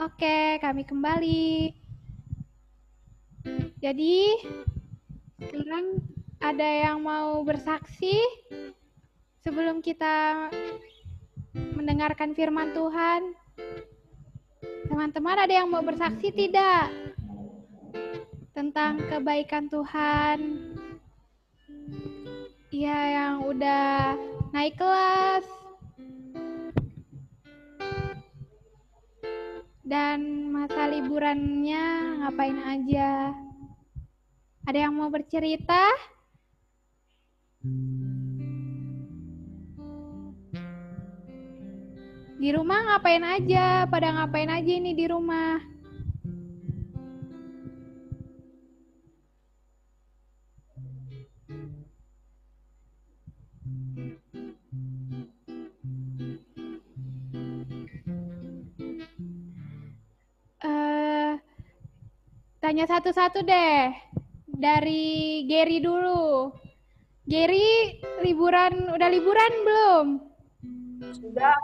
Oke, kami kembali. Jadi, sekarang ada yang mau bersaksi sebelum kita mendengarkan firman Tuhan? Teman-teman, ada yang mau bersaksi tidak? Tentang kebaikan Tuhan? Iya, yang udah naik kelas. Dan masa liburannya ngapain aja? Ada yang mau bercerita? Di rumah ngapain aja? Pada ngapain aja ini di rumah? Tanya satu-satu deh. Dari Gary dulu. Gary, udah liburan belum? Sudah.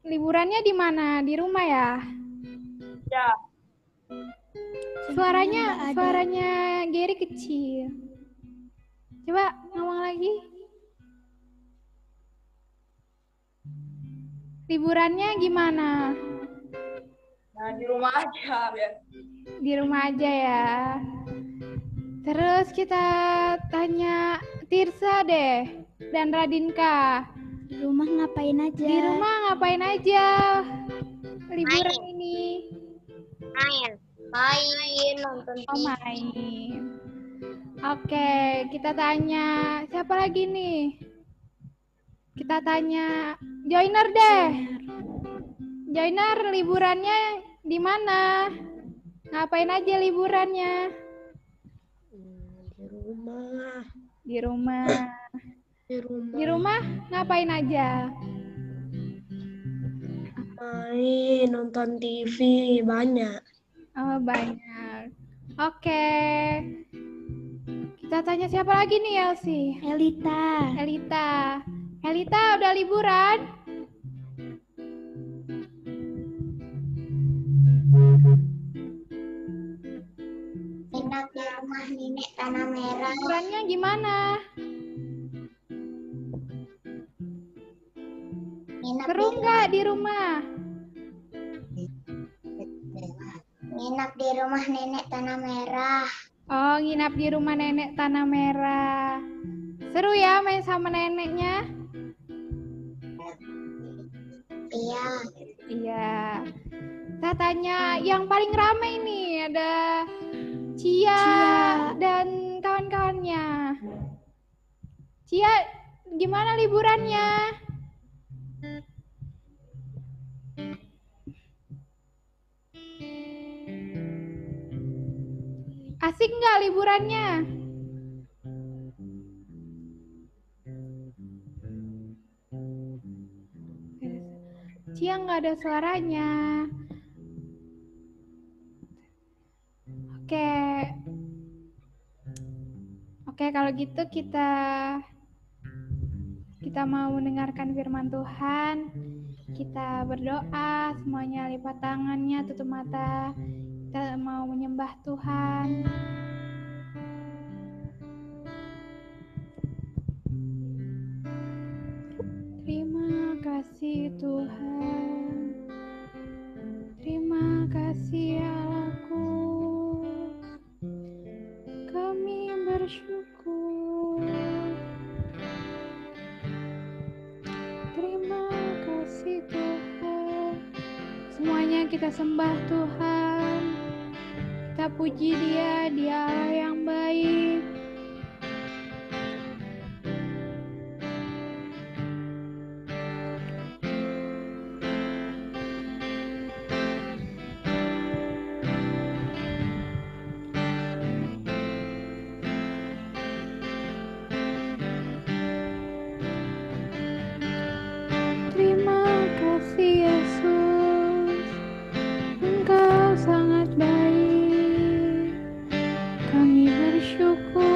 Liburannya di mana? Di rumah ya? Ya. Suaranya Gary kecil. Coba ngomong lagi. Liburannya gimana? Nah, di rumah aja ya. Di rumah aja ya. Terus kita tanya Tirsa deh dan Radinka. Di rumah ngapain aja? Di rumah ngapain aja? Liburan ini. Main, nonton TV. Oh, main. Oke, kita tanya siapa lagi nih? Kita tanya Joiner deh. Joiner, liburannya di mana? Ngapain aja liburannya? Di rumah. Di rumah. Di rumah. Di rumah ngapain aja? Main, nonton TV banyak. Oh, banyak. Oke. Kita tanya siapa lagi nih, Elsie? Elita udah liburan? Enak di rumah nenek Tanah Merah. Liburannya gimana? Seru nggak di rumah? Nginap di rumah nenek Tanah Merah. Oh, nginap di rumah nenek Tanah Merah. Seru ya main sama neneknya? Iya. Iya. Saya tanya yang paling ramai nih ada Cia dan kawan-kawannya. Cia, gimana liburannya? Asik nggak liburannya? Cia nggak ada suaranya. Oke, kalau gitu kita mau mendengarkan firman Tuhan. Kita berdoa, semuanya lipat tangannya, tutup mata. Kita mau menyembah Tuhan. Terima kasih Tuhan. Terima kasih Allahku. Kami bersyukur. Terima kasih Tuhan. Semuanya kita sembah Tuhan. Kita puji Dia Allah yang baik. Terima kasih Yesus, Engkau sangat baik. Kami bersyukur.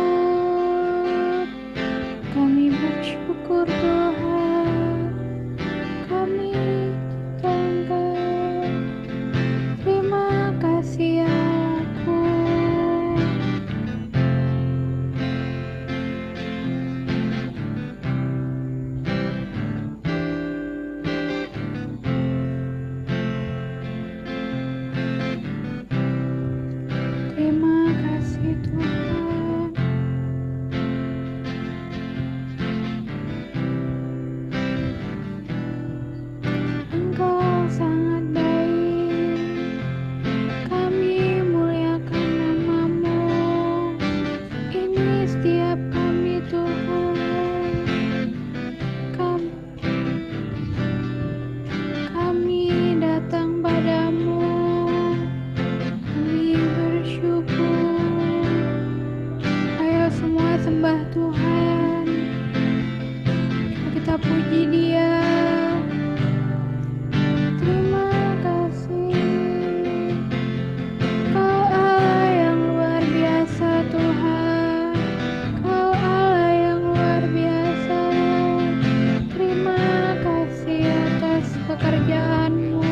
Tuhanmu.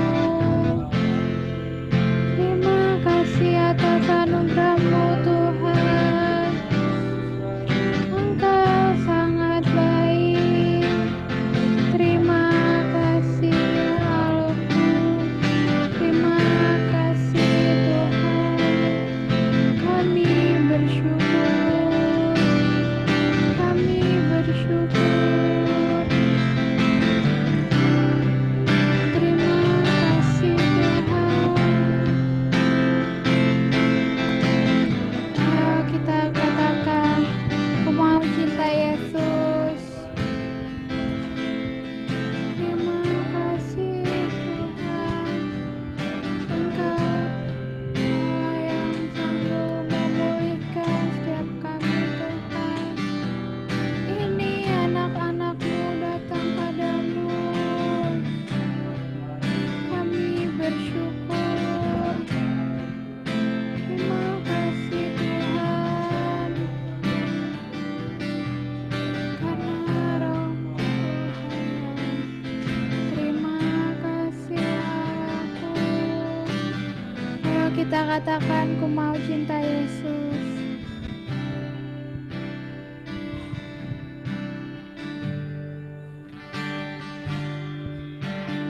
Terima kasih atas anugerah-Mu Tuhan. Engkau sangat baik. Terima kasih Allahku. Terima kasih Tuhan. Kami bersyukur. Kami bersyukur. Terima kasih Tuhan. Ayo kita katakan, aku mau cinta Yesus. Terima kasih Tuhan. Engkau yang sanggup memulihkan setiap kami Tuhan. Ini anak-anak-Mu datang padamu. Kami bersyukur. Terima kasih Tuhan. Karena Roh-Mu Tuhan. Terima kasih Allahku. Ayo kita katakan, ku mau cinta Yesus.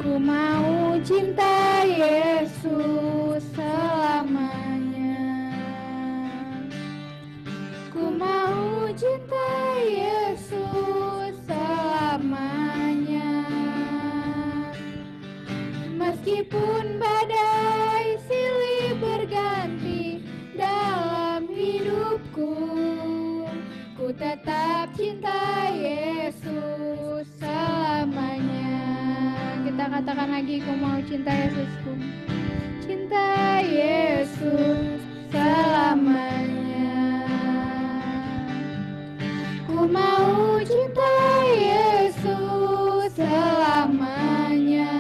Ku mau cinta Yesus selamanya. Ku mau cinta Yesus selamanya. Meskipun badai silih berganti dalam hidupku, ku tetap cinta Yesus selamanya. Kita katakan lagi, ku mau cinta Yesusku. Cinta Yesus selamanya. Ku mau cinta Yesus selamanya.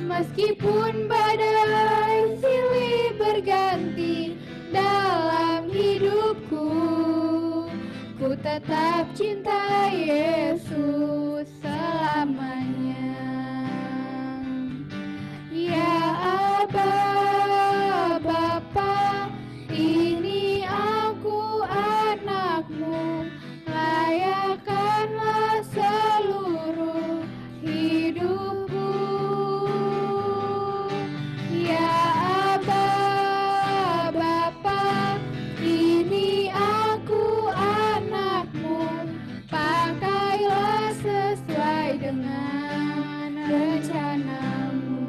Meskipun badai silih berganti dalam hidupku, ku tetap cinta Yesus selamanya. Ya Aba, Bapa, ini aku anak-Mu, layakkanlah seluruh hidupku. Ya Aba, Bapa, ini aku anak-Mu, pakailah sesuai dengan rencana-Mu.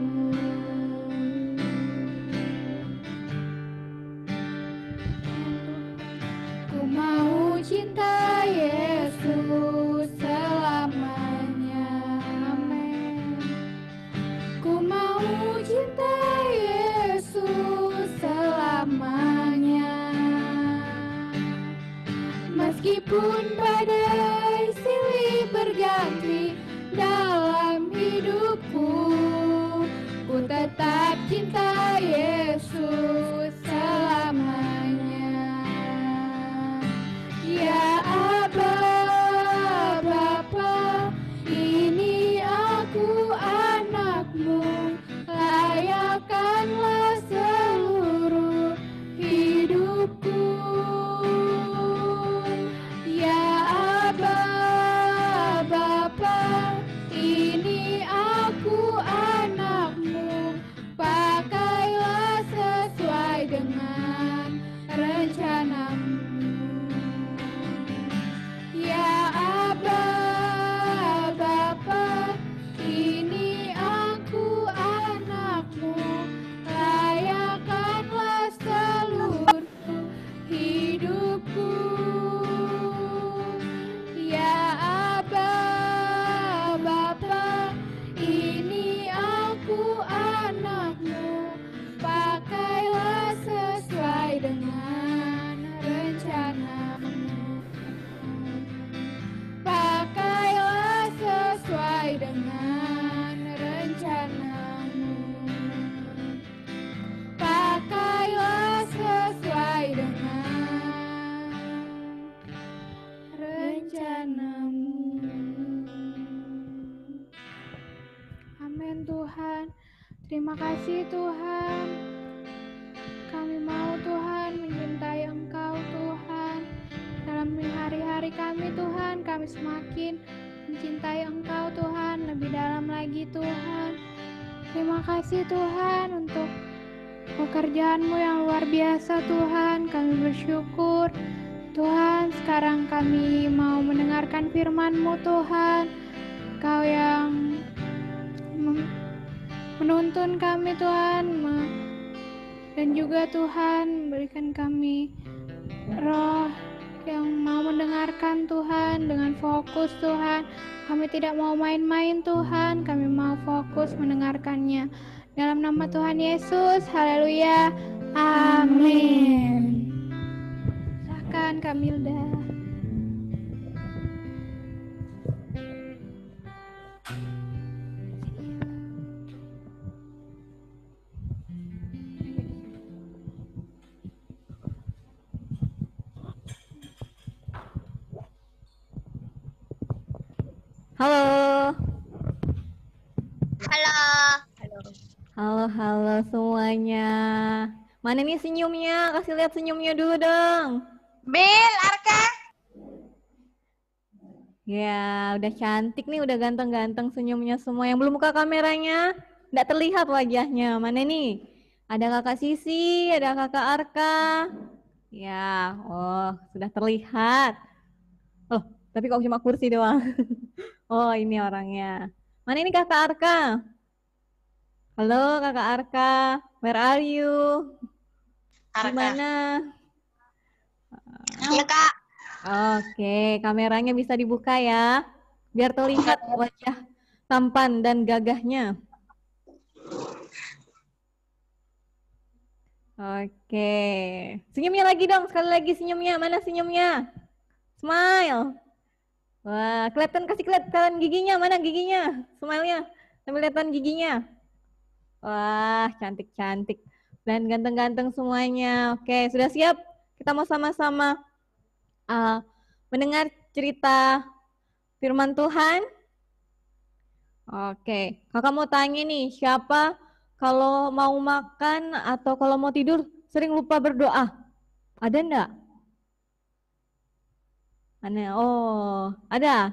Ku mau cinta Yesus selamanya. Amin. Ku mau cinta Yesus selamanya. Meskipun badai silih berganti dalam hidupku, ku tetap cinta Yesus selamanya. Ya Aba, Bapa, ini aku anak-Mu, layakkanlah seluruh hidupku. Ya Aba, Bapa, ini aku anak-Mu, pakailah sesuai dengan rencana-Mu. Ya Aba, Bapa, ini aku Amin Tuhan. Terima kasih Tuhan. Kami mau Tuhan mencintai Engkau Tuhan. Dalam hari-hari kami Tuhan, kami semakin mencintai Engkau Tuhan, lebih dalam lagi Tuhan. Terima kasih Tuhan untuk pekerjaan-Mu yang luar biasa Tuhan. Kami bersyukur Tuhan. Sekarang kami mau mendengarkan firman-Mu Tuhan. Kau yang menuntun kami Tuhan, dan juga Tuhan berikan kami roh yang mau mendengarkan Tuhan dengan fokus Tuhan. Kami tidak mau main-main Tuhan, kami mau fokus mendengarkannya. Dalam nama Tuhan Yesus, haleluya, amin. Silakan Kamilda. Halo. Halo. Halo semuanya. Mana nih senyumnya? Kasih lihat senyumnya dulu dong. Bel, Arka. Ya, udah cantik nih, udah ganteng-ganteng senyumnya semua. Yang belum buka kameranya, nggak terlihat wajahnya. Mana nih? Ada kakak Sisi, ada kakak Arka. Ya, oh sudah terlihat. Oh, tapi kok cuma kursi doang. Oh, ini orangnya. Mana ini kakak Arka? Halo kakak Arka, where are you? Arka. Gimana? Iya, Kak. Oke, kameranya bisa dibuka ya, biar terlihat wajah tampan dan gagahnya. Oke, senyumnya lagi dong, sekali lagi senyumnya. Mana senyumnya? Smile. Wah, kasih kelihatan giginya. Mana giginya? Smile-nya. Sambil kelihatan giginya. Wah, cantik-cantik dan ganteng-ganteng semuanya. Oke, sudah siap? Kita mau sama-sama mendengar cerita firman Tuhan. Oke, kakak mau tanya nih, siapa kalau mau makan atau kalau mau tidur sering lupa berdoa? Ada enggak? Aneh. Oh, ada?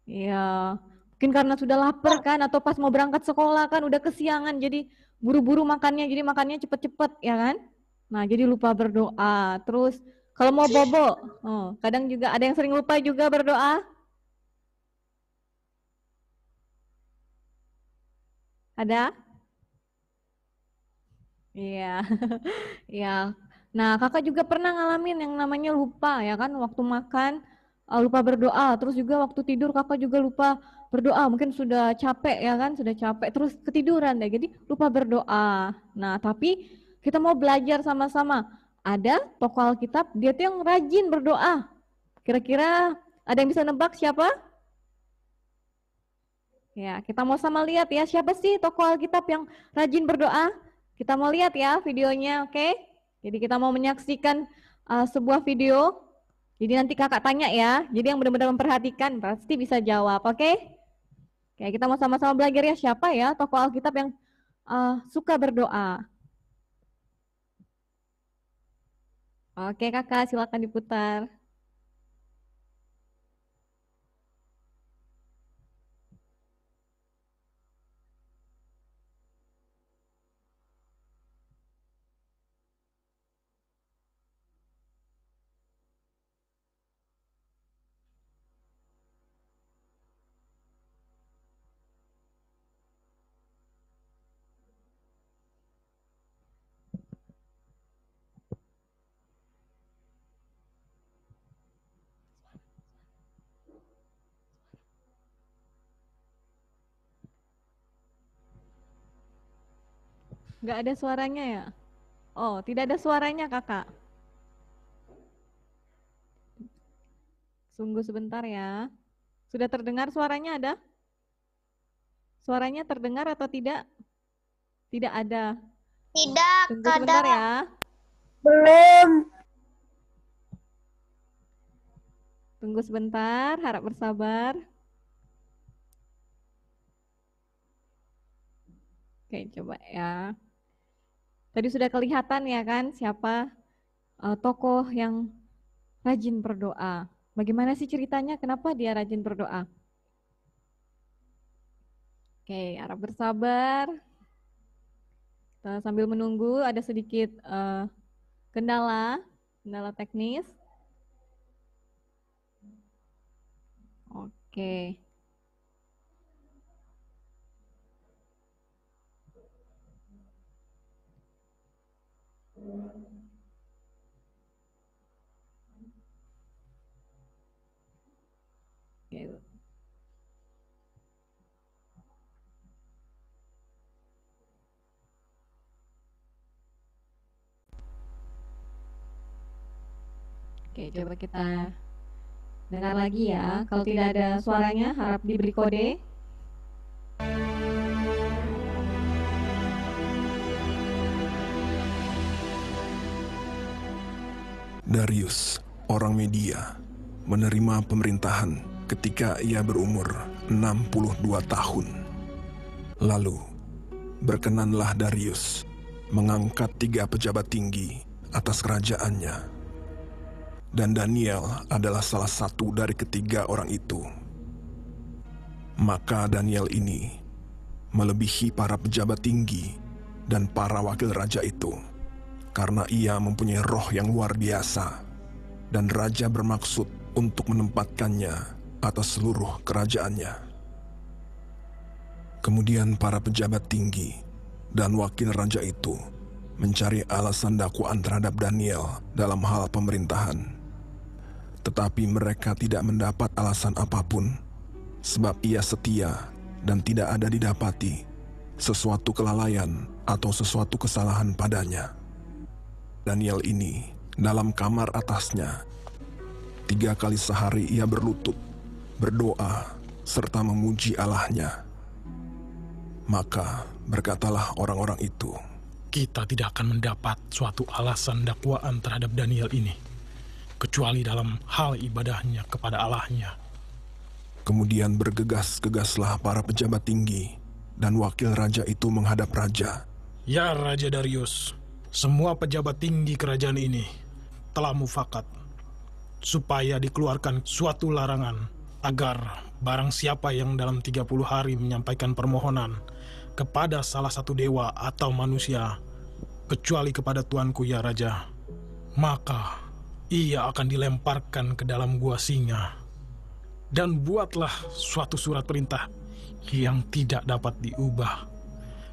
Iya, mungkin karena sudah lapar kan, atau pas mau berangkat sekolah kan udah kesiangan, jadi buru-buru makannya, jadi makannya cepet-cepet ya kan? Nah, jadi lupa berdoa. Terus kalau mau bobo, kadang juga ada yang sering lupa juga berdoa. Ada? Iya, iya. Nah, kakak juga pernah ngalamin yang namanya lupa ya kan, waktu makan lupa berdoa, terus juga waktu tidur kakak juga lupa berdoa, mungkin sudah capek ya kan, sudah capek terus ketiduran deh, jadi lupa berdoa. Nah, tapi kita mau belajar sama-sama. Ada tokoh Alkitab, dia tuh yang rajin berdoa. Kira-kira ada yang bisa nebak siapa? Ya, kita mau sama lihat ya, siapa sih tokoh Alkitab yang rajin berdoa? Kita mau lihat ya videonya, oke? Jadi kita mau menyaksikan sebuah video. Jadi nanti kakak tanya ya. Jadi yang benar-benar memperhatikan pasti bisa jawab, oke? Oke, kita mau sama-sama belajar ya, siapa ya tokoh Alkitab yang suka berdoa. Oke kakak, silakan diputar. Nggak ada suaranya ya? Oh, tidak ada suaranya kakak. Sungguh sebentar ya. Sudah terdengar suaranya ada? Suaranya terdengar atau tidak? Tidak ada. Tidak, Tunggu sebentar ya. Belum. Tunggu sebentar, harap bersabar. Oke, coba ya. Tadi sudah kelihatan ya kan siapa tokoh yang rajin berdoa. Bagaimana sih ceritanya? Kenapa dia rajin berdoa? Oke, harap bersabar. Kita sambil menunggu ada sedikit kendala teknis. Oke. Oke. Oke, coba kita dengar lagi ya. Kalau tidak ada suaranya, harap diberi kode. Darius, orang Media, menerima pemerintahan ketika ia berumur 62 tahun. Lalu, berkenanlah Darius mengangkat 3 pejabat tinggi atas kerajaannya. Dan Daniel adalah salah satu dari ketiga orang itu. Maka Daniel ini melebihi para pejabat tinggi dan para wakil raja itu, karena ia mempunyai roh yang luar biasa, dan raja bermaksud untuk menempatkannya atas seluruh kerajaannya. Kemudian para pejabat tinggi dan wakil raja itu mencari alasan dakwaan terhadap Daniel dalam hal pemerintahan. Tetapi mereka tidak mendapat alasan apapun, sebab ia setia dan tidak ada didapati sesuatu kelalaian atau sesuatu kesalahan padanya. Daniel ini dalam kamar atasnya 3 kali sehari ia berlutut, berdoa, serta memuji Allahnya. Maka berkatalah orang-orang itu, kita tidak akan mendapat suatu alasan dakwaan terhadap Daniel ini, kecuali dalam hal ibadahnya kepada Allahnya. Kemudian bergegas-gegaslah para pejabat tinggi dan wakil raja itu menghadap raja. Ya Raja Darius, semua pejabat tinggi kerajaan ini telah mufakat supaya dikeluarkan suatu larangan agar barang siapa yang dalam 30 hari menyampaikan permohonan kepada salah satu dewa atau manusia, kecuali kepada tuanku ya Raja, maka ia akan dilemparkan ke dalam gua singa. Dan buatlah suatu surat perintah yang tidak dapat diubah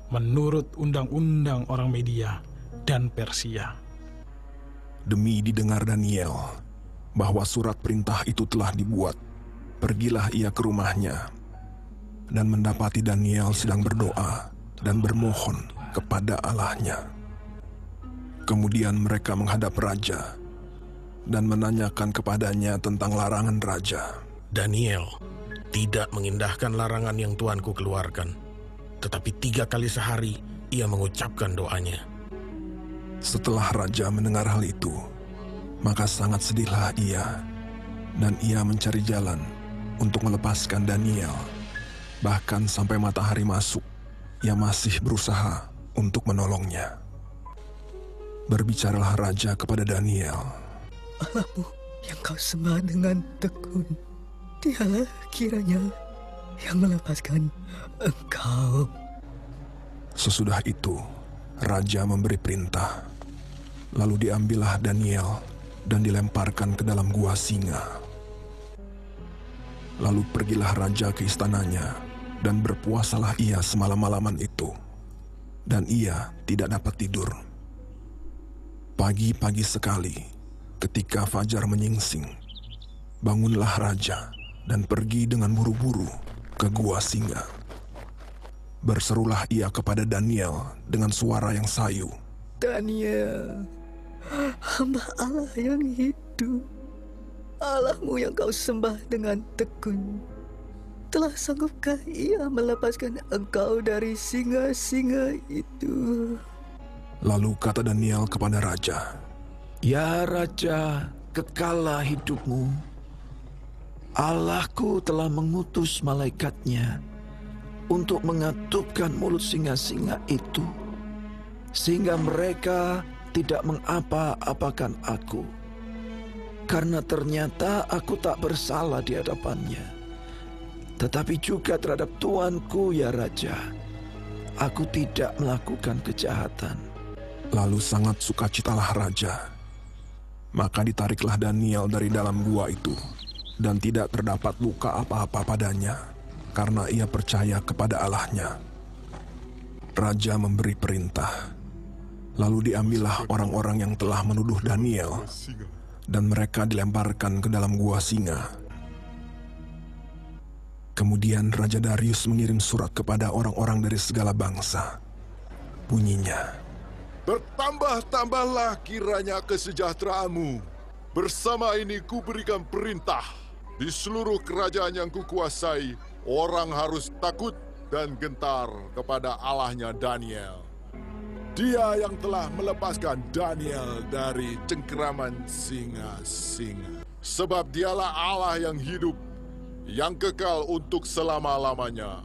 menurut undang-undang orang Media dan Persia. Demi didengar Daniel bahwa surat perintah itu telah dibuat, pergilah ia ke rumahnya dan mendapati Daniel sedang berdoa dan bermohon kepada Allahnya. Kemudian mereka menghadap raja dan menanyakan kepadanya tentang larangan raja. Daniel tidak mengindahkan larangan yang tuanku keluarkan, tetapi 3 kali sehari ia mengucapkan doanya. Setelah raja mendengar hal itu, maka sangat sedihlah ia, dan ia mencari jalan untuk melepaskan Daniel. Bahkan sampai matahari masuk, ia masih berusaha untuk menolongnya. Berbicaralah raja kepada Daniel. Allahmu yang kau sembah dengan tekun, dialah kiranya yang melepaskan engkau. Sesudah itu, raja memberi perintah. Lalu diambillah Daniel dan dilemparkan ke dalam gua singa. Lalu pergilah raja ke istananya dan berpuasalah ia semalam-malaman itu. Dan ia tidak dapat tidur. Pagi-pagi sekali, ketika fajar menyingsing, bangunlah raja dan pergi dengan buru-buru ke gua singa. Berserulah ia kepada Daniel dengan suara yang sayu. Daniel, hamba Allah yang hidup, Allahmu yang kau sembah dengan tekun, telah sanggupkah ia melepaskan engkau dari singa-singa itu? Lalu kata Daniel kepada raja, Ya Raja, kekallah hidupmu. Allahku telah mengutus malaikatnya untuk mengatupkan mulut singa-singa itu, sehingga mereka tidak mengapa-apakan aku. Karena ternyata aku tak bersalah di hadapannya, tetapi juga terhadap tuanku ya Raja. Aku tidak melakukan kejahatan. Lalu sangat sukacitalah raja. Maka ditariklah Daniel dari dalam gua itu, dan tidak terdapat luka apa-apa padanya, karena ia percaya kepada Allahnya. Raja memberi perintah. Lalu diambillah orang-orang yang telah menuduh Daniel, dan mereka dilemparkan ke dalam gua singa. Kemudian Raja Darius mengirim surat kepada orang-orang dari segala bangsa. Bunyinya, "Bertambah-tambahlah kiranya kesejahteraanmu. Bersama ini kuberikan perintah. Di seluruh kerajaan yang kukuasai, orang harus takut dan gentar kepada Allahnya Daniel. Dia yang telah melepaskan Daniel dari cengkeraman singa-singa. Sebab dialah Allah yang hidup, yang kekal untuk selama-lamanya."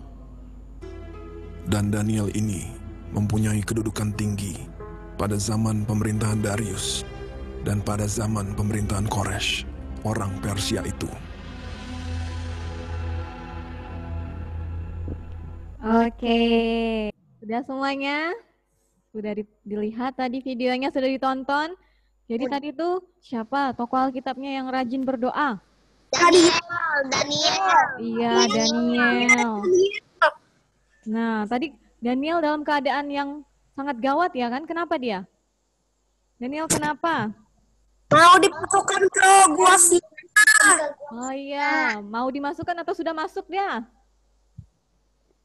dan Daniel ini mempunyai kedudukan tinggi pada zaman pemerintahan Darius dan pada zaman pemerintahan Koresh, orang Persia itu. Oke, sudah semuanya? Sudah dilihat tadi videonya, sudah ditonton. Jadi tadi tuh siapa tokoh Alkitabnya yang rajin berdoa? Daniel. Iya, Daniel. Nah, tadi Daniel dalam keadaan yang sangat gawat ya kan? Kenapa dia? Daniel kenapa? Mau dimasukkan ke gua singa. Oh iya, mau dimasukkan atau sudah masuk dia?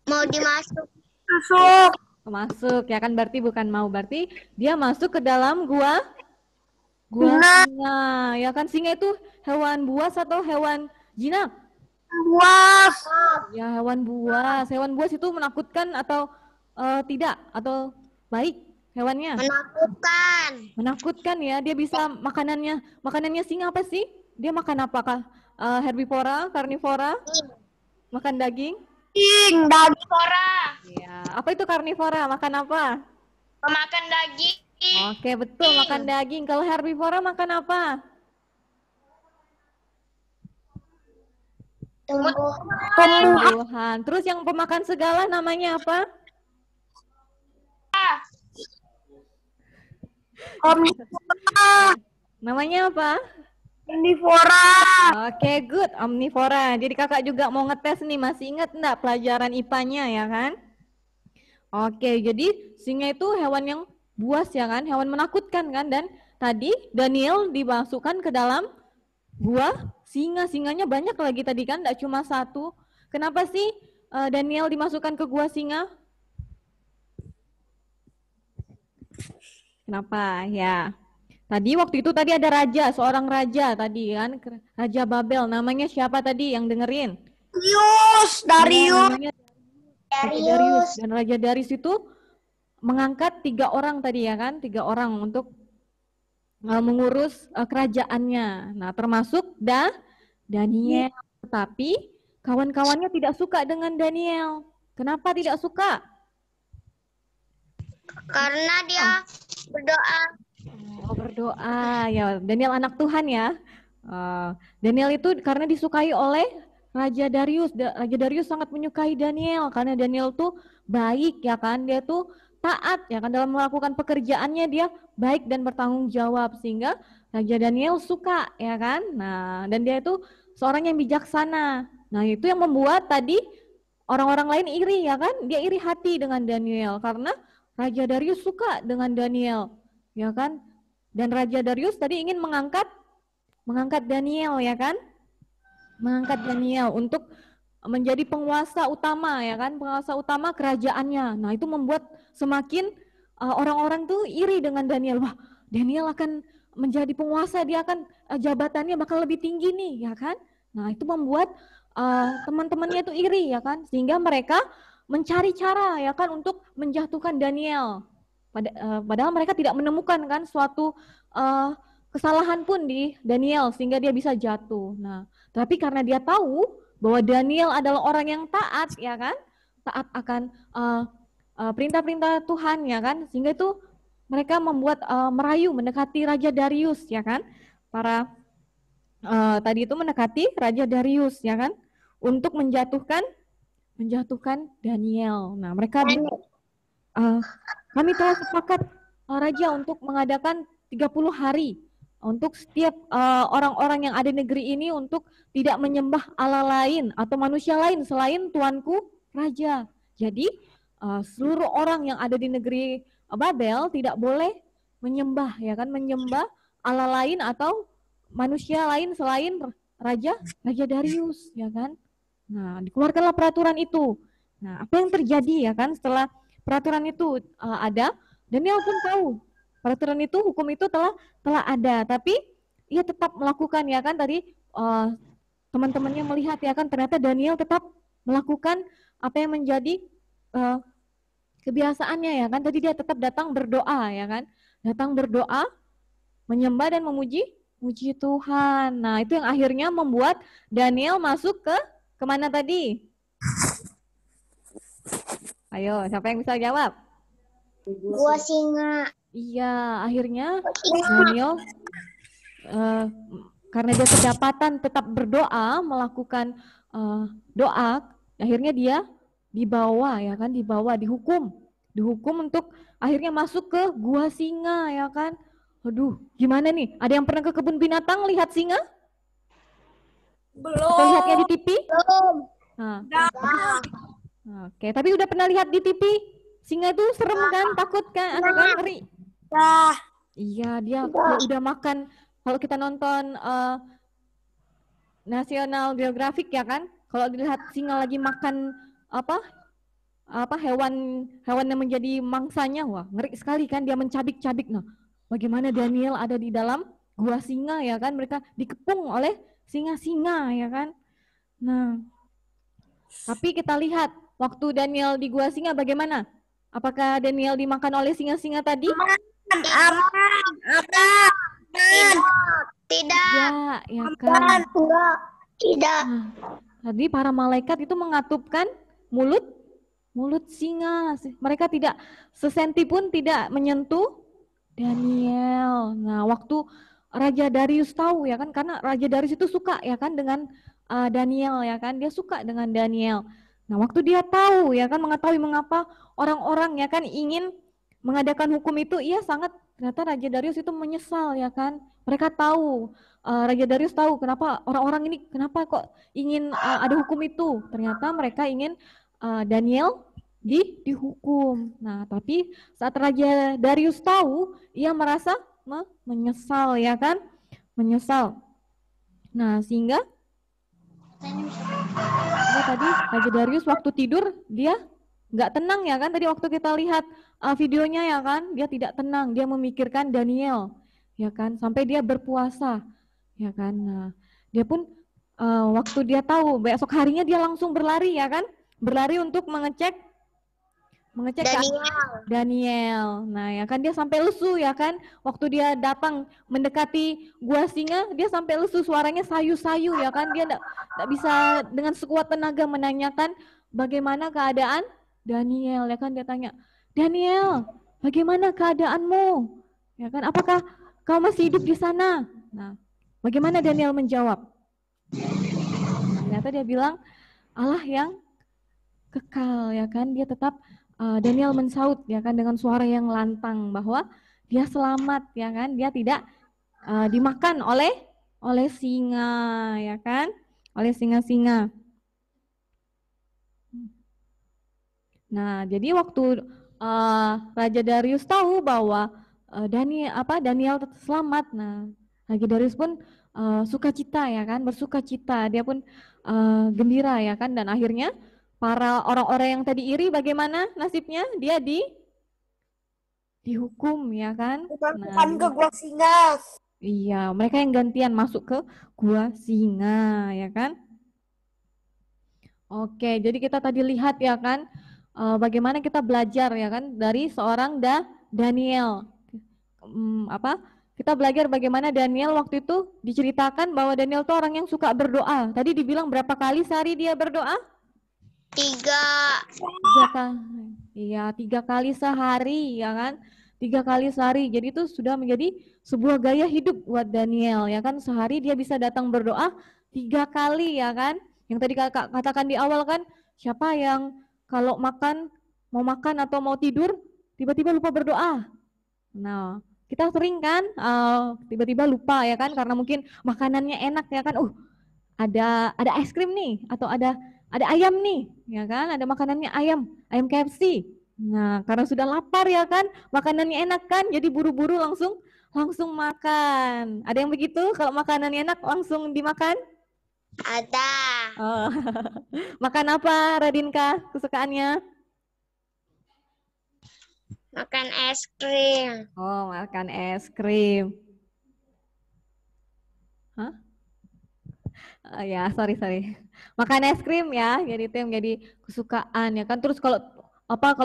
Mau masuk. Masuk ya kan, berarti bukan mau, berarti dia masuk ke dalam gua singa. Ya kan, singa itu hewan buas atau hewan jinak? Buas. Ya, hewan buas. Hewan buas itu menakutkan atau tidak? Atau baik hewannya? Menakutkan. Menakutkan ya. Dia bisa makanannya singa apa sih? Dia makan apakah? Herbivora, karnivora? Makan daging? Daging. Ya. Apa itu karnivora? Makan apa? Makan daging. Oke, betul, makan daging. Kalau herbivora makan apa? Tumbuhan. Terus yang pemakan segala namanya apa? Namanya apa? Omnivora. Oke, good. Omnivora. Jadi kakak juga mau ngetes nih, masih ingat enggak pelajaran IPA-nya ya kan? Oke, jadi singa itu hewan yang buas ya kan? Hewan menakutkan kan? Dan tadi Daniel dimasukkan ke dalam gua singa. Singanya banyak lagi tadi kan? Enggak cuma satu. Kenapa sih Daniel dimasukkan ke gua singa? Kenapa? Ya. Tadi waktu itu tadi ada raja, seorang raja tadi kan, Raja Babel. Namanya siapa tadi yang dengerin? Darius. Ya, Darius. Dan Raja Darius itu mengangkat 3 orang tadi ya kan, 3 orang untuk mengurus kerajaannya. Nah, termasuk Daniel. Tetapi kawan-kawannya tidak suka dengan Daniel. Kenapa tidak suka? Karena dia berdoa. Oh, berdoa ya. Daniel anak Tuhan ya. Daniel itu karena disukai oleh Raja Darius. Raja Darius sangat menyukai Daniel karena Daniel tuh baik ya kan. Dia tuh taat ya kan, dalam melakukan pekerjaannya dia baik dan bertanggung jawab, sehingga Raja Daniel suka ya kan. Nah, dan dia itu seorang yang bijaksana. Nah, itu yang membuat tadi orang-orang lain iri ya kan. Dia iri hati dengan Daniel karena Raja Darius suka dengan Daniel ya kan. Dan Raja Darius tadi ingin mengangkat Daniel ya kan. Mengangkat Daniel untuk menjadi penguasa utama ya kan, penguasa utama kerajaannya. Nah, itu membuat semakin orang-orang tuh iri dengan Daniel. Wah, Daniel akan menjadi penguasa, dia akan jabatannya bakal lebih tinggi nih ya kan. Nah, itu membuat teman-temannya itu iri ya kan, sehingga mereka mencari cara ya kan untuk menjatuhkan Daniel. Padahal mereka tidak menemukan kan suatu kesalahan pun di Daniel sehingga dia bisa jatuh. Nah, tapi karena dia tahu bahwa Daniel adalah orang yang taat ya kan, taat akan perintah-perintah Tuhan ya kan, sehingga itu mereka membuat merayu mendekati Raja Darius ya kan, para tadi itu mendekati Raja Darius ya kan, untuk menjatuhkan Daniel. Nah mereka kami telah sepakat Raja untuk mengadakan 30 hari untuk setiap orang-orang yang ada di negeri ini untuk tidak menyembah Allah lain atau manusia lain selain Tuanku Raja. Jadi seluruh orang yang ada di negeri Babel tidak boleh menyembah ya kan, menyembah Allah lain atau manusia lain selain Raja Darius ya kan. Nah, dikeluarkanlah peraturan itu. Nah, apa yang terjadi ya kan setelah peraturan itu ada, Daniel pun tahu peraturan itu, hukum itu telah ada, tapi ia tetap melakukan ya kan, tadi teman-temannya melihat ya kan, ternyata Daniel tetap melakukan apa yang menjadi kebiasaannya ya kan, tadi dia tetap datang berdoa ya kan, datang berdoa, menyembah dan memuji Tuhan. Nah itu yang akhirnya membuat Daniel masuk ke kemana tadi? Ayo, siapa yang bisa jawab? Gua singa. Iya, akhirnya Daniel karena dia kedapatan tetap berdoa, melakukan doa, akhirnya dia dibawa ya kan, dihukum untuk akhirnya masuk ke gua singa ya kan. Aduh, gimana nih? Ada yang pernah ke kebun binatang lihat singa? Belum. Atau lihatnya di TV? Belum. Nah, oke, tapi udah pernah lihat di TV? Singa itu serem kan, takut kan, ngeri. Nah, Iya, dia kalau udah makan, kalau kita nonton National Geographic ya kan, kalau dilihat singa lagi makan apa hewan yang menjadi mangsanya, wah ngeri sekali kan, dia mencabik-cabik. Nah, bagaimana Daniel ada di dalam gua singa ya kan, mereka dikepung oleh singa-singa ya kan. Nah, tapi kita lihat waktu Daniel di gua singa bagaimana? Apakah Daniel dimakan oleh singa-singa tadi? tidak. Ya kan. Tidak. Nah, tadi para malaikat itu mengatupkan mulut singa. Mereka tidak sesenti pun tidak menyentuh Daniel. Nah, waktu Raja Darius tahu ya kan, karena Raja Darius itu suka ya kan dengan Daniel ya kan, dia suka dengan Daniel. Nah, waktu dia tahu ya kan, mengetahui mengapa orang-orang ya kan ingin mengadakan hukum itu, ia sangat, ternyata Raja Darius itu menyesal ya kan. Mereka tahu, Raja Darius tahu kenapa orang-orang ini, kenapa kok ingin ada hukum itu. Ternyata mereka ingin Daniel dihukum. Nah, tapi saat Raja Darius tahu, ia merasa menyesal ya kan, menyesal. Nah, sehingga tadi Raja Darius waktu tidur dia nggak tenang ya kan, tadi waktu kita lihat videonya ya kan, dia tidak tenang, dia memikirkan Daniel ya kan, sampai dia berpuasa ya kan. Nah, dia pun waktu dia tahu besok harinya dia langsung berlari ya kan, berlari untuk mengecek Daniel. Nah ya kan, dia sampai lesu ya kan, waktu dia datang mendekati gua singa, dia sampai lesu, suaranya sayu-sayu ya kan, dia enggak bisa dengan sekuat tenaga menanyakan bagaimana keadaan Daniel ya kan. Dia tanya, Daniel, bagaimana keadaanmu ya kan, apakah kau masih hidup di sana? Nah, bagaimana Daniel menjawab? Ternyata dia bilang Allah yang kekal ya kan, dia tetap Daniel mensaut ya kan dengan suara yang lantang bahwa dia selamat ya kan, dia tidak dimakan oleh singa ya kan, oleh singa-singa. Nah, jadi waktu Raja Darius tahu bahwa Daniel selamat, nah Raja Darius pun sukacita ya kan, bersukacita, dia pun gembira ya kan, dan akhirnya para orang-orang yang tadi iri bagaimana nasibnya? Dia dihukum ya kan? Bukan ke gua singa. Iya, mereka yang gantian masuk ke gua singa ya kan? Oke, jadi kita tadi lihat ya kan, bagaimana kita belajar ya kan dari seorang Daniel. Kita belajar bagaimana Daniel waktu itu diceritakan bahwa Daniel itu orang yang suka berdoa. Tadi dibilang berapa kali sehari dia berdoa? 3. 3 kali. Iya, 3 kali sehari, ya kan? 3 kali sehari. Jadi itu sudah menjadi sebuah gaya hidup buat Daniel, ya kan? Sehari dia bisa datang berdoa 3 kali, ya kan? Yang tadi kakak katakan di awal kan, siapa yang kalau mau makan atau mau tidur, tiba-tiba lupa berdoa. Nah, kita sering kan tiba-tiba lupa, ya kan? Karena mungkin makanannya enak, ya kan? Ada es krim nih, atau ada ayam nih, ya kan? Ada makanannya ayam KFC. Nah, karena sudah lapar, ya kan? Makanannya enak kan? Jadi buru-buru langsung makan. Ada yang begitu? Kalau makanannya enak langsung dimakan? Ada. Oh. Makan apa, Radinka? Kesukaannya? Makan es krim. Oh, makan es krim. Hah? Ya, sorry. Makan es krim ya, jadi itu yang menjadi kesukaan, ya kan. Terus kalau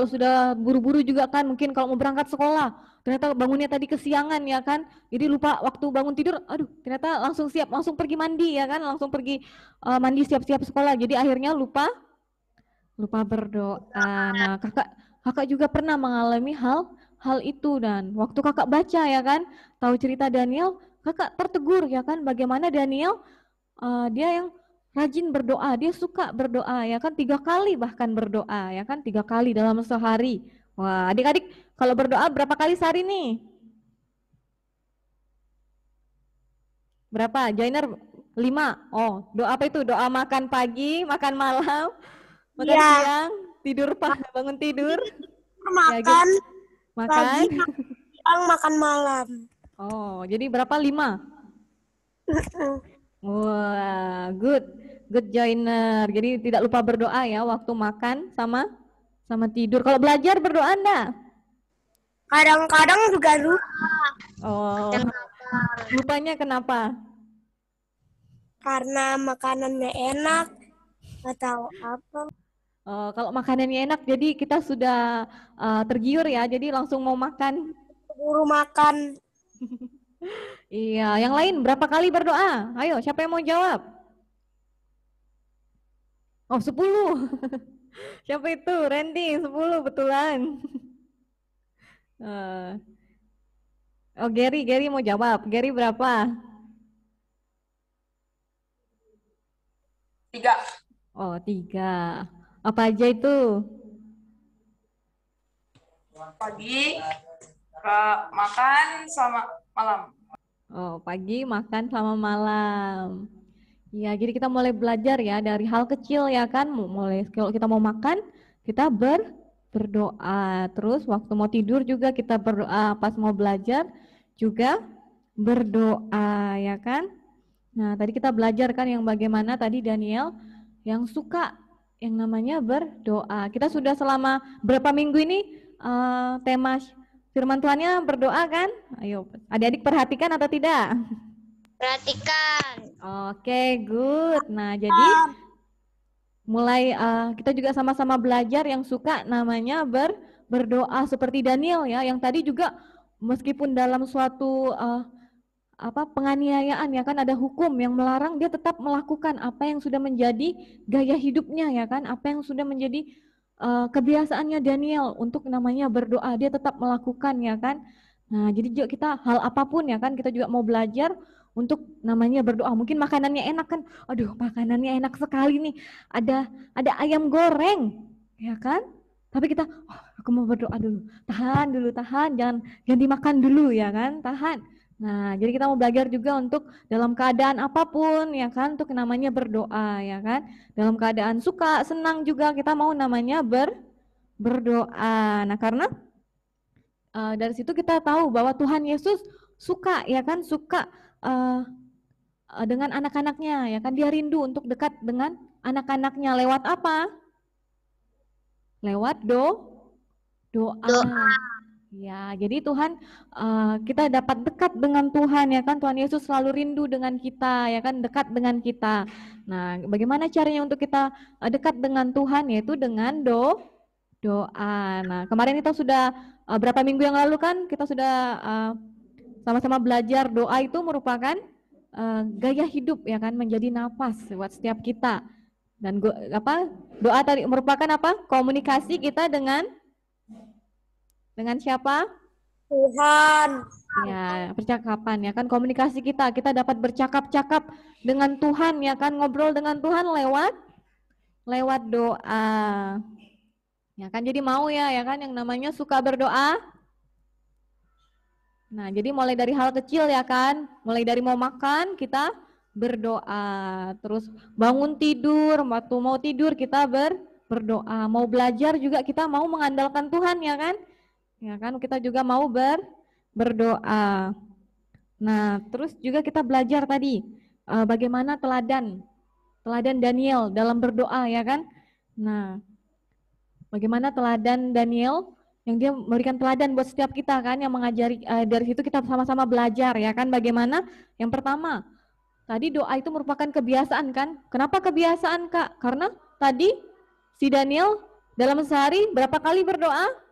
sudah buru-buru juga kan, mungkin kalau mau berangkat sekolah, ternyata bangunnya tadi kesiangan, ya kan. Jadi lupa waktu bangun tidur, ternyata langsung pergi mandi, ya kan, langsung pergi mandi siap-siap sekolah. Jadi akhirnya lupa berdoa. Nah, kakak juga pernah mengalami hal itu, dan waktu kakak baca, ya kan, tahu cerita Daniel, kakak tertegur, ya kan, bagaimana Daniel dia yang rajin berdoa, dia suka berdoa, ya kan, 3 kali bahkan berdoa, ya kan, 3 kali dalam sehari. Wah, adik-adik kalau berdoa berapa kali sehari nih? Berapa? Joiner 5. Oh, doa apa itu? Doa makan pagi, makan malam, makan siang, tidur bangun tidur. Makan. Ya, gitu. Makan. Pagi, siang, makan malam. Oh, jadi berapa? 5? Wah, good joiner. Jadi tidak lupa berdoa ya waktu makan sama tidur. Kalau belajar berdoa enggak? Kadang-kadang juga lupa. Oh, lupanya kenapa? Karena makanannya enak atau apa. Oh, kalau makanannya enak, jadi kita sudah tergiur ya, jadi langsung mau makan. Buru makan. Iya, yang lain berapa kali berdoa? Ayo, siapa yang mau jawab? Oh, 10. Siapa itu? Randy, 10 betulan. Oh, Gary mau jawab. Gary berapa? 3. Oh, 3. Apa aja itu? Pagi, makan sama malam. Oh, pagi, makan sama malam. Ya, jadi kita mulai belajar ya dari hal kecil, ya kan. Mulai kalau kita mau makan, kita berdoa. Terus waktu mau tidur juga kita berdoa. Pas mau belajar juga berdoa, ya kan. Nah, tadi kita belajar kan yang bagaimana tadi Daniel yang suka yang namanya berdoa. Kita sudah selama berapa minggu ini tema firman Tuhannya berdoa kan? Ayo, adik-adik perhatikan atau tidak? Perhatikan. Oke, good. Nah, jadi mulai kita juga sama-sama belajar yang suka namanya berdoa seperti Daniel ya, yang tadi juga meskipun dalam suatu penganiayaan ya kan, ada hukum yang melarang, dia tetap melakukan apa yang sudah menjadi gaya hidupnya ya kan, apa yang sudah menjadi kebiasaannya Daniel untuk namanya berdoa, dia tetap melakukan ya kan. Nah, jadi juga kita hal apapun ya kan, kita juga mau belajar untuk namanya berdoa. Mungkin makanannya enak kan, aduh makanannya enak sekali nih, ada ayam goreng ya kan, tapi kita aku mau berdoa dulu, tahan, jangan dimakan dulu ya kan, tahan. Nah, jadi kita mau belajar juga untuk dalam keadaan apapun ya kan, untuk namanya berdoa ya kan. Dalam keadaan suka, senang juga kita mau namanya berdoa. Nah, karena dari situ kita tahu bahwa Tuhan Yesus suka ya kan, suka dengan anak-anaknya ya kan. Dia rindu untuk dekat dengan anak-anaknya lewat apa? Lewat doa. Ya, jadi Tuhan kita dapat dekat dengan Tuhan ya kan. Tuhan Yesus selalu rindu dengan kita ya kan, dekat dengan kita. Nah, bagaimana caranya untuk kita dekat dengan Tuhan? Yaitu dengan doa. Nah, kemarin kita sudah berapa minggu yang lalu kan kita sudah sama-sama belajar doa itu merupakan gaya hidup ya kan, menjadi nafas buat setiap kita. Dan doa tadi merupakan apa? Komunikasi kita dengan siapa? Tuhan. Ya, percakapan ya kan, komunikasi kita dapat bercakap-cakap dengan Tuhan ya kan, ngobrol dengan Tuhan lewat doa. Ya kan, jadi mau ya kan yang namanya suka berdoa. Nah, jadi mulai dari hal kecil ya kan, mulai dari mau makan kita berdoa, terus bangun tidur, waktu mau tidur kita berdoa, mau belajar juga kita mau mengandalkan Tuhan ya kan? Ya kan, kita juga mau berdoa. Nah, terus juga kita belajar tadi bagaimana teladan Daniel dalam berdoa ya kan? Nah, bagaimana teladan Daniel yang dia memberikan teladan buat setiap kita kan, yang mengajari, dari situ kita sama-sama belajar ya kan, bagaimana yang pertama tadi doa itu merupakan kebiasaan kan. Kenapa kebiasaan Kak? Karena tadi si Daniel dalam sehari berapa kali berdoa?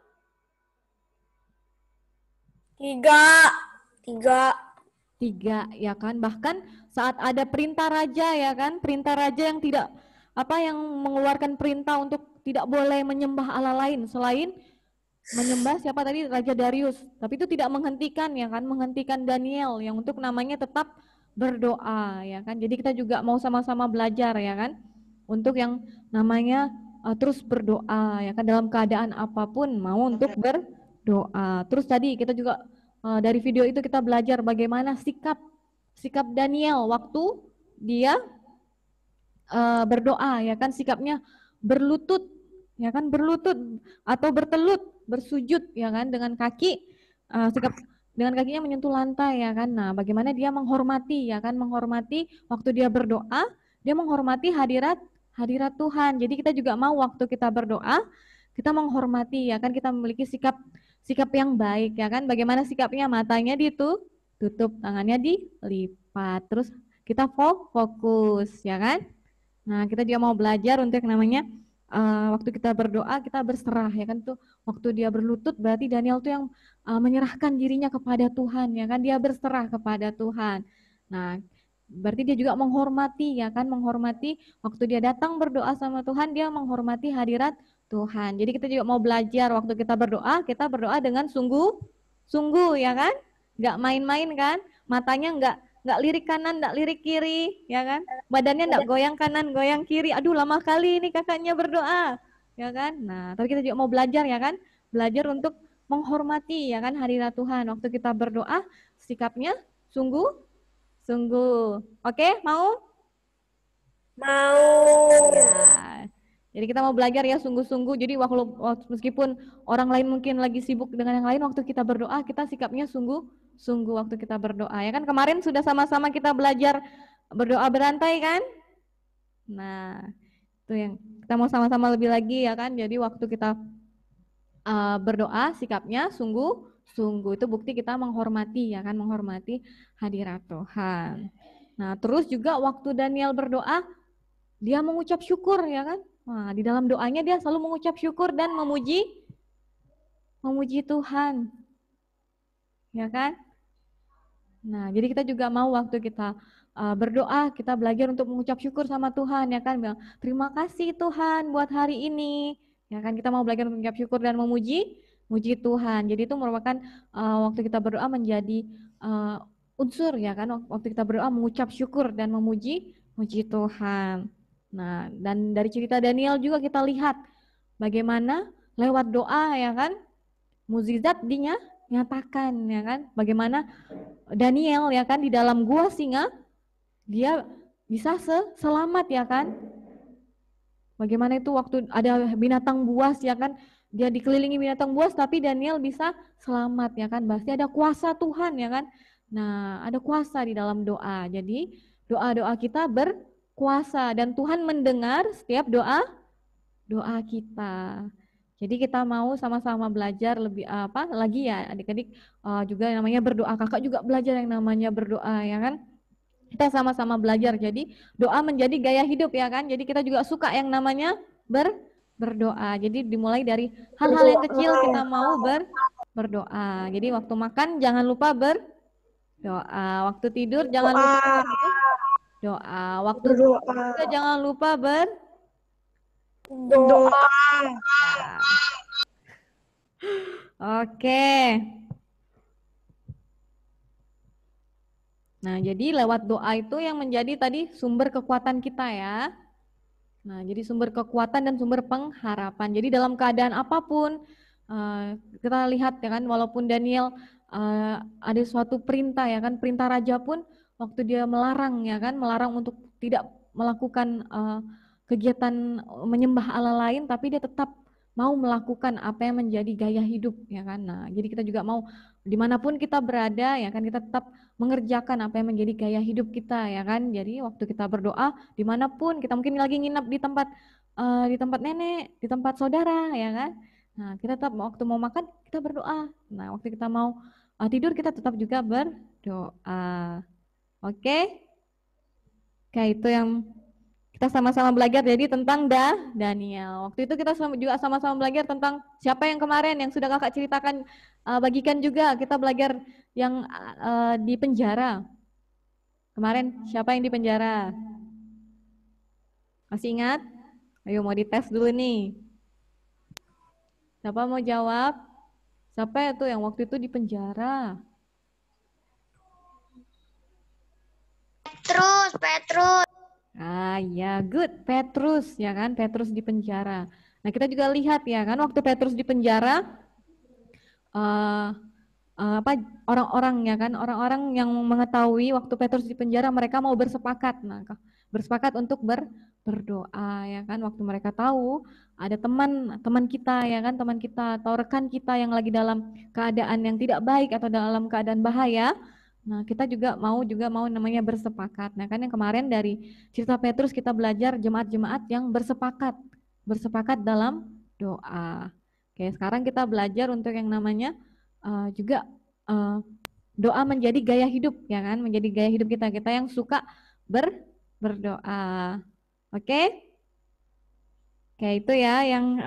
Tiga ya kan, bahkan saat ada perintah raja ya kan, perintah raja yang tidak yang mengeluarkan perintah untuk tidak boleh menyembah Allah lain selain menyembah siapa tadi, Raja Darius, tapi itu tidak menghentikan ya kan, menghentikan Daniel yang untuk namanya tetap berdoa ya kan. Jadi kita juga mau sama-sama belajar ya kan, untuk yang namanya terus berdoa ya kan, dalam keadaan apapun mau untuk berdoa. Terus tadi kita juga dari video itu kita belajar bagaimana sikap Daniel waktu dia berdoa ya kan, sikapnya berlutut ya kan, berlutut atau bertelut, bersujud ya kan, dengan kaki sikap dengan kakinya menyentuh lantai ya kan. Nah, bagaimana dia menghormati ya kan, menghormati waktu dia berdoa, dia menghormati hadirat Tuhan. Jadi kita juga mau waktu kita berdoa kita menghormati ya kan, kita memiliki sikap yang baik ya kan. Bagaimana sikapnya? Matanya ditutup, tangannya dilipat, terus kita fokus ya kan. Nah, kita juga mau belajar untuk namanya waktu kita berdoa kita berserah ya kan, tuh waktu dia berlutut berarti Daniel tuh yang menyerahkan dirinya kepada Tuhan ya kan, dia berserah kepada Tuhan. Nah, berarti dia juga menghormati ya kan, menghormati waktu dia datang berdoa sama Tuhan, dia menghormati hadirat Tuhan. Jadi kita juga mau belajar waktu kita berdoa dengan sungguh ya kan, nggak main-main kan, matanya nggak lirik kanan, nggak lirik kiri, ya kan? Badannya nggak goyang kanan, goyang kiri. Aduh, lama kali ini kakaknya berdoa, ya kan? Nah, tapi kita juga mau belajar, ya kan? Belajar untuk menghormati, ya kan? Hadirat Tuhan. Waktu kita berdoa, sikapnya sungguh. Oke, mau? Mau. Ya. Jadi kita mau belajar ya sungguh-sungguh. Jadi meskipun orang lain mungkin lagi sibuk dengan yang lain, waktu kita berdoa kita sikapnya sungguh waktu kita berdoa ya kan. Kemarin sudah sama-sama kita belajar berdoa berantai kan. Nah, itu yang kita mau sama-sama lebih lagi ya kan. Jadi waktu kita berdoa sikapnya sungguh itu bukti kita menghormati ya kan, menghormati hadirat Tuhan. Nah, terus juga waktu Daniel berdoa dia mengucap syukur ya kan. Nah, di dalam doanya dia selalu mengucap syukur dan memuji Tuhan. Ya kan? Nah, jadi kita juga mau waktu kita berdoa, kita belajar untuk mengucap syukur sama Tuhan, ya kan? Bilang, terima kasih Tuhan buat hari ini. Ya kan, kita mau belajar mengucap syukur dan memuji Tuhan. Jadi itu merupakan waktu kita berdoa menjadi unsur ya kan, waktu kita berdoa mengucap syukur dan memuji Tuhan. Nah, dan dari cerita Daniel juga kita lihat bagaimana lewat doa ya kan, mukjizat dinyatakan ya kan. Bagaimana Daniel ya kan di dalam gua singa dia bisa selamat ya kan. Bagaimana itu waktu ada binatang buas ya kan, dia dikelilingi binatang buas tapi Daniel bisa selamat ya kan. Berarti ada kuasa Tuhan ya kan. Nah, ada kuasa di dalam doa. Jadi doa-doa kita berkuasa dan Tuhan mendengar setiap doa kita. Jadi kita mau sama-sama belajar lebih lagi ya adik-adik, juga namanya berdoa. Kakak juga belajar yang namanya berdoa ya kan. Kita sama-sama belajar. Jadi doa menjadi gaya hidup ya kan. Jadi kita juga suka yang namanya berdoa. Jadi dimulai dari hal-hal yang kecil kita mau berdoa. Jadi waktu makan jangan lupa berdoa. Waktu tidur jangan lupa berdoa. Waktu kita jangan lupa berdoa. Doa. Oke. Nah, jadi lewat doa itu yang menjadi tadi sumber kekuatan kita ya. Nah, jadi sumber kekuatan dan sumber pengharapan. Jadi dalam keadaan apapun, kita lihat ya kan, walaupun Daniel ada suatu perintah ya kan, perintah raja pun waktu dia melarang ya kan, melarang untuk tidak melakukan kegiatan menyembah Allah lain, tapi dia tetap mau melakukan apa yang menjadi gaya hidup ya kan. Nah, jadi kita juga mau dimanapun kita berada ya kan, kita tetap mengerjakan apa yang menjadi gaya hidup kita ya kan. Jadi waktu kita berdoa dimanapun kita mungkin lagi nginep di tempat nenek, di tempat saudara ya kan. Nah, kita tetap waktu mau makan kita berdoa. Nah, waktu kita mau tidur kita tetap juga berdoa. Oke? Kayak itu yang kita sama-sama belajar jadi tentang Daniel. Waktu itu kita juga sama-sama belajar tentang siapa yang kemarin yang sudah kakak ceritakan, bagikan juga kita belajar yang di penjara. Kemarin siapa yang di penjara? Masih ingat? Ayo mau dites dulu nih. Siapa mau jawab? Siapa itu yang waktu itu di penjara? Petrus. Ah ya, good. Petrus ya kan, Petrus di penjara. Nah, kita juga lihat ya kan waktu Petrus di penjara, orang-orang ya kan, orang-orang yang mengetahui waktu Petrus di penjara mereka mau bersepakat. Nah, bersepakat untuk berdoa ya kan, waktu mereka tahu ada teman kita ya kan, teman kita atau rekan kita yang lagi dalam keadaan yang tidak baik atau dalam keadaan bahaya. Nah, kita juga mau namanya bersepakat. Nah, kan yang kemarin dari cerita Petrus kita belajar jemaat-jemaat yang bersepakat dalam doa. Oke, sekarang kita belajar untuk yang namanya juga doa menjadi gaya hidup ya kan, menjadi gaya hidup kita yang suka berdoa. Oke? Oke, itu ya yang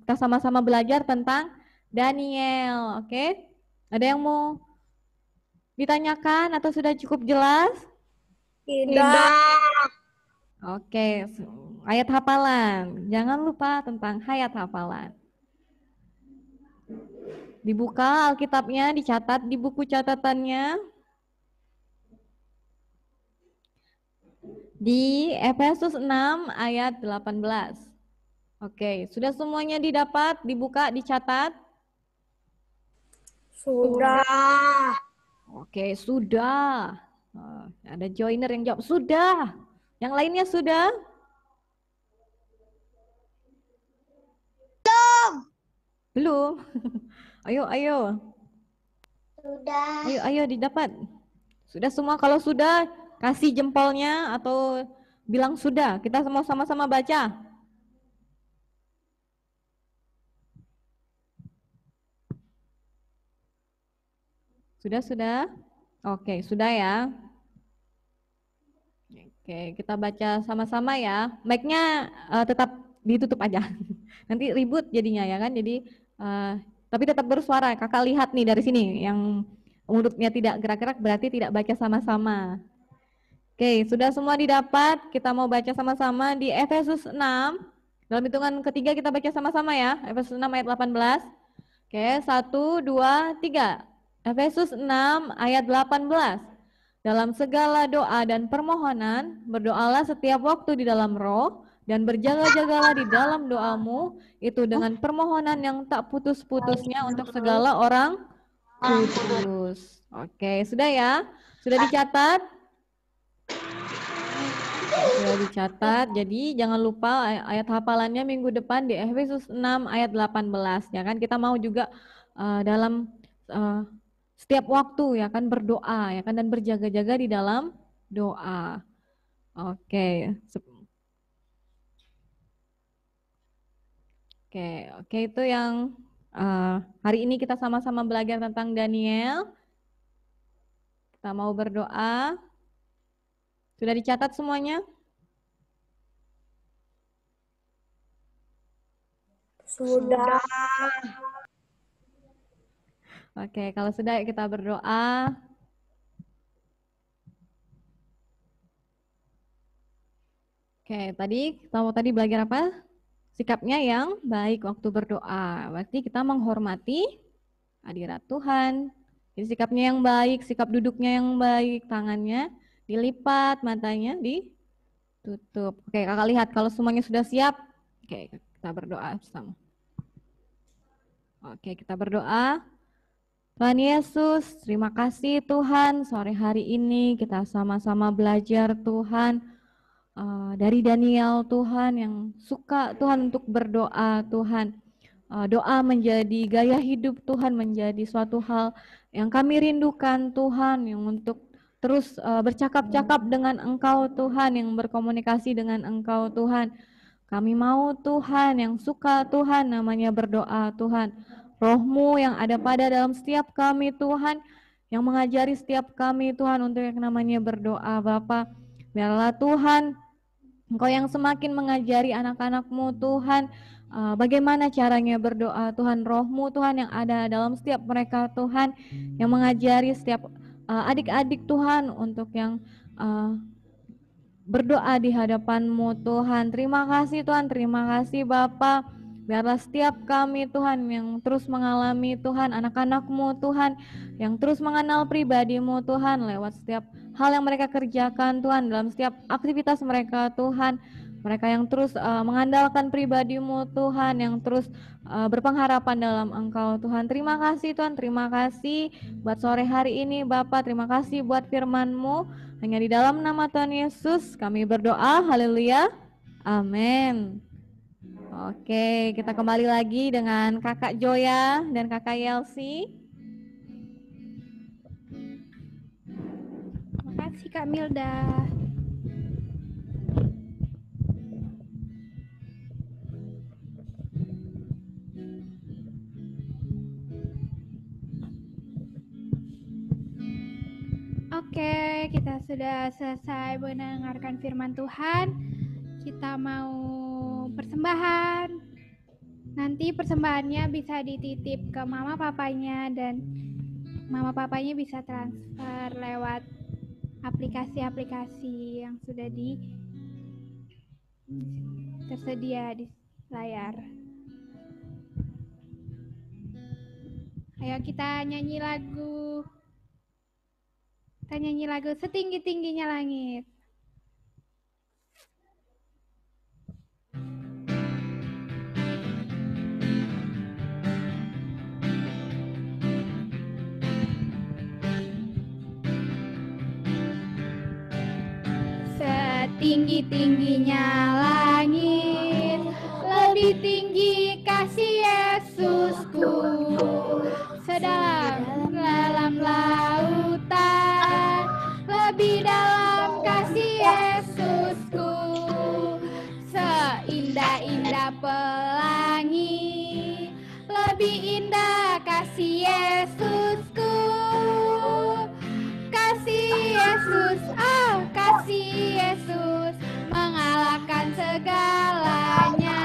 kita sama-sama belajar tentang Daniel. Oke? Ada yang mau ditanyakan atau sudah cukup jelas? Tidak. Oke, ayat hafalan. Jangan lupa tentang ayat hafalan. Dibuka Alkitabnya, dicatat di buku catatannya. Di Efesus 6 ayat 18. Oke, sudah semuanya didapat, dibuka, dicatat? Sudah. Oke, sudah. Ada joiner yang jawab, sudah. Yang lainnya sudah? Belum. Ayo. Sudah. Ayo didapat. Sudah semua? Kalau sudah, kasih jempolnya atau bilang sudah. Kita semua sama-sama baca. Sudah? Oke, sudah ya. Oke, kita baca sama-sama ya. Mic-nya tetap ditutup aja. Nanti ribut jadinya ya kan. Jadi tapi tetap bersuara. Kakak lihat nih dari sini yang mulutnya tidak gerak-gerak berarti tidak baca sama-sama. Oke, sudah semua didapat. Kita mau baca sama-sama di Efesus 6. Dalam hitungan ketiga kita baca sama-sama ya. Efesus 6 ayat 18. Oke, 1, 2, 3. Efesus 6 ayat 18. Dalam segala doa dan permohonan, berdoalah setiap waktu di dalam roh, dan berjaga-jagalah di dalam doamu, itu dengan permohonan yang tak putus-putusnya untuk segala orang kudus. Oke, sudah ya? Sudah dicatat? Sudah dicatat, jadi jangan lupa ayat hafalannya minggu depan di Efesus 6 ayat 18. Ya kan, kita mau juga dalam setiap waktu ya kan berdoa ya kan dan berjaga-jaga di dalam doa. Oke. Oke itu yang hari ini kita sama-sama belajar tentang Daniel. Kita mau berdoa. Sudah dicatat semuanya? Sudah. Oke, kalau sudah kita berdoa. Oke, tadi kita mau belajar apa? sikapnya yang baik waktu berdoa. Berarti kita menghormati hadirat Tuhan. Jadi sikapnya yang baik, sikap duduknya yang baik, tangannya dilipat, matanya ditutup. Oke, kakak lihat kalau semuanya sudah siap. Oke, kita berdoa bersama. Oke, kita berdoa. Tuhan Yesus, terima kasih Tuhan, sore hari ini kita sama-sama belajar Tuhan, dari Daniel Tuhan yang suka Tuhan untuk berdoa Tuhan. Doa menjadi gaya hidup Tuhan, menjadi suatu hal yang kami rindukan Tuhan, yang untuk terus bercakap-cakap dengan Engkau Tuhan, yang berkomunikasi dengan Engkau Tuhan. Kami mau Tuhan yang suka Tuhan namanya berdoa Tuhan. Roh-Mu yang ada pada dalam setiap kami Tuhan, yang mengajari setiap kami Tuhan untuk yang namanya berdoa Bapa. Biarlah Tuhan, Engkau yang semakin mengajari anak-anak-Mu Tuhan, bagaimana caranya berdoa Tuhan. Roh-Mu Tuhan yang ada dalam setiap mereka Tuhan, yang mengajari setiap adik-adik Tuhan untuk yang berdoa di hadapan-Mu Tuhan. Terima kasih Tuhan, terima kasih Bapa. Biarlah setiap kami Tuhan yang terus mengalami Tuhan, anak-anak-Mu Tuhan, yang terus mengenal pribadi-Mu Tuhan lewat setiap hal yang mereka kerjakan Tuhan, dalam setiap aktivitas mereka Tuhan. Mereka yang terus mengandalkan pribadi-Mu Tuhan, yang terus berpengharapan dalam Engkau Tuhan. Terima kasih Tuhan, terima kasih buat sore hari ini Bapak, terima kasih buat firman-Mu. Hanya di dalam nama Tuhan Yesus kami berdoa, haleluya, amin. Oke, kita kembali lagi dengan Kakak Joya dan Kakak Yelsi. Terima kasih Kak Milda. Oke, kita sudah selesai mendengarkan firman Tuhan. Kita mau persembahan. Nanti persembahannya bisa dititip ke mama papanya dan mama papanya bisa transfer lewat aplikasi-aplikasi yang sudah tersedia di layar. Ayo kita nyanyi lagu. Kita nyanyi lagu Setinggi-tingginya Langit. Setinggi-tingginya langit, lebih tinggi kasih Yesusku. Sedalam lautan, lebih dalam kasih Yesusku. Seindah-indah pelangi, lebih indah kasih Yesusku. Kasih Yesus, oh kasih Yesus, mengalahkan segalanya.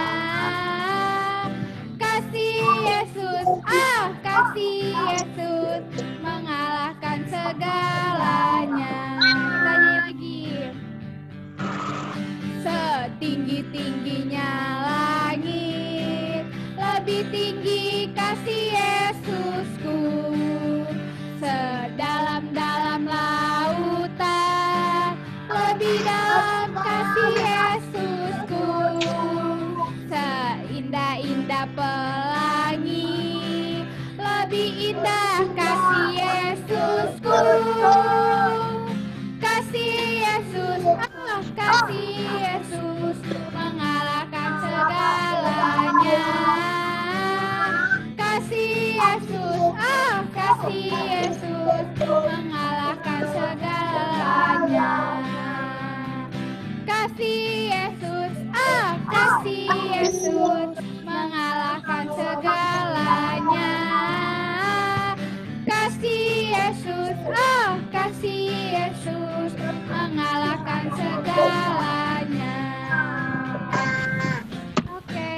Kasih Yesus, oh kasih Yesus, mengalahkan segalanya. Tanya lagi. Setinggi-tingginya langit, lebih tinggi kasih Yesusku. Sedalam-dalam lautan, lebih dalam kasih Yesusku. Seindah-indah pelangi, lebih indah kasih Yesusku. Kasih Yesus, oh kasih Yesus, mengalahkan segalanya. Kasih Yesus, oh kasih Yesus, mengalahkan segalanya. Kasih Yesus, oh kasih Yesus, mengalahkan segalanya. Kasih Yesus, oh kasih Yesus, mengalahkan segalanya. Oke.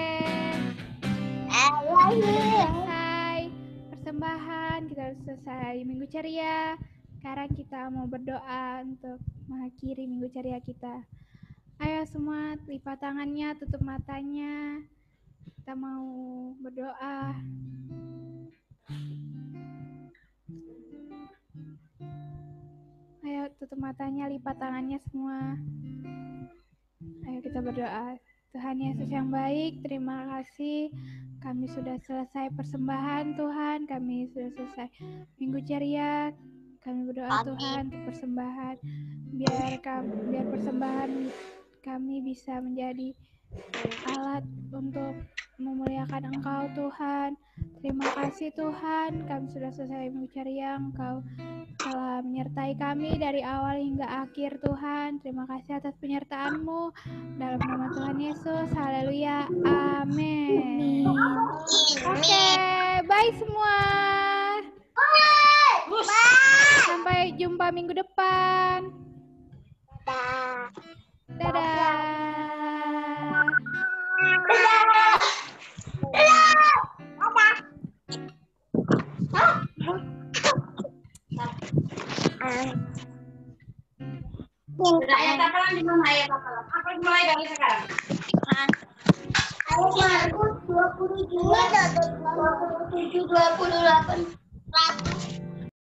Selesai persembahan, kita harus selesai Minggu Ceria. Sekarang kita mau berdoa untuk mengakhiri Minggu Ceria kita. Ayo semua lipat tangannya, tutup matanya. kita mau berdoa. Ayo tutup matanya, lipat tangannya semua. Ayo kita berdoa. Tuhan Yesus yang baik, terima kasih. Kami sudah selesai persembahan Tuhan, kami sudah selesai minggu ceria. Kami berdoa Tuhan untuk persembahan. Biar persembahan kami bisa menjadi alat untuk memuliakan Engkau Tuhan. Terima kasih Tuhan, kami sudah selesai minggu ceria. Engkau telah menyertai kami dari awal hingga akhir Tuhan. Terima kasih atas penyertaan-Mu. Dalam nama Tuhan Yesus, haleluya, amin. Oke, bye semua. Sampai jumpa minggu depan. Dadah. Ayat hafalan di mana ayat hafalan? Apa mulai dari sekarang? Ayat Markus 22, 27, 28.